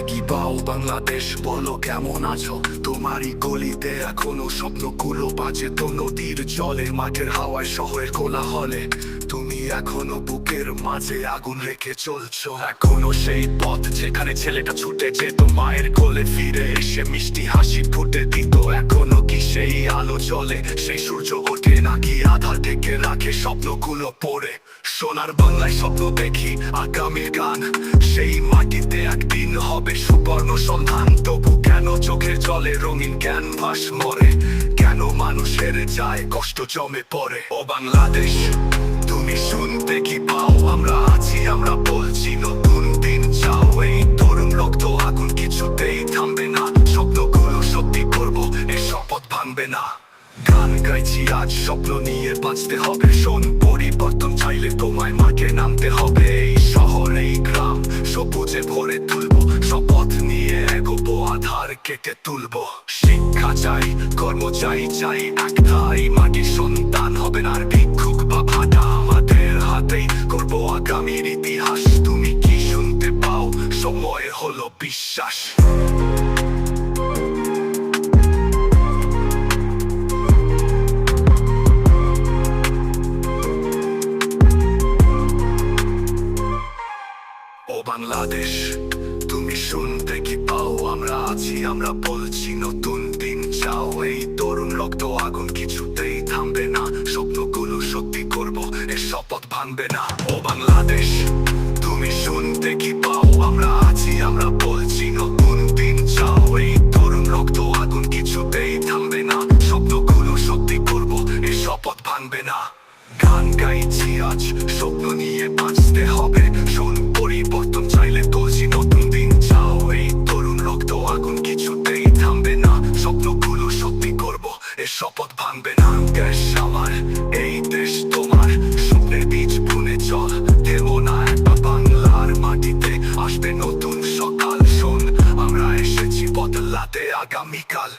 দেখি পাও বাংলাদেশ, বলো কেমন আছো? তোমারই গলিতে এখনো স্বপ্নগুলো বাজে তো নদীর জলে, মাঠের হাওয়ায়, শহরের কোলাহলে। তুমি এখনো বুকের মাঝে আগুন রেখে চলছো, এখনো সেই পথ যেখানে ছেলেটা ছুটে যেত মায়ের কোলে, ফিরে এসে মিষ্টি হাসি ফুটে দিত। এখনো কি সেই আলো জ্বলে, সেই সূর্য ওঠে নাকি আধার থেকে রাখে স্বপ্নগুলো পড়ে? সোনার বাংলায় স্বপ্ন দেখি আগামীর গান, সেই মাটিতে একদিন হবে সুবর্ণ সন্ধান। তবু কেন চোখের জলে রঙিন ক্যানভাস মরে? কেন মানুষের যায় কষ্ট জমে পড়ে? ও বাংলাদেশ, তুমি শুনতে কি পাও? আমরা আছি, আমরা বলছি নতুন দিন চাও। এই তরুণ রক্ত আগুন কিছুতেই থামবে না, স্বপ্নগুলো সত্যি করবো, এই শপথ ভাঙবে না। গান গাইছি আজ, স্বপ্ন নিয়ে বাঁচতে হবে। শোন, পরিবর্তন চাইলে তোমায় মাঠে নামতে হবে। এই শহর, এই গ্রাম সবুজে ভরে তুলবো, শপথ নিয়ে এগোবো, আধার কেটে তুলবো। শিক্ষা চাই, কর্ম চাই, চাই একটাই, মাটির সন্তান হবে না আর ভিক্ষুক বা ভাটা। আমাদের হাতেই করবো আগামীর ইতিহাস। তুমি কি শুনতে পাও? সময় হলো বিশ্বাস। ও বাংলাদেশ, তুমি শুনতে কি পাও? আমরা আছি, আমরা বলছি নতুন দিন চাও। এই তরুণ রক্ত আগুন কিছুতেই থামবে না, স্বপ্নগুলো সত্যি করবো, এ শপথ ভাঙবে না। ও বাংলাদেশ, তুমি শুনতে কি পাও? আমরা আছি, আমরা বলছি নতুন দিন চাও। এই তরুণ রক্ত আগুন কিছুতেই থামবে না, স্বপ্নগুলো সত্যি করবো, এ শপথ ভাঙবে না। গান গাইছি আজ, স্বপ্ন নিয়ে বাঁচতে হবে। শোন, পরিবর্তন চাইলে তুলছি নতুন দিন চাও। এই তরুণ রক্ত আগুন কিছুতেই থামবে না, স্বপ্নগুলো সত্যি করবো, এ শপথ ভাঙবে না। দেশ আমার, এই দেশ তোমার, স্বপ্নের বীজ বুনে চল, থেমো না একবার বাংলার মাটিতে, আসবে নতুন সকাল। শোন, আমরা এসেছি বদলাতে আগামীকাল।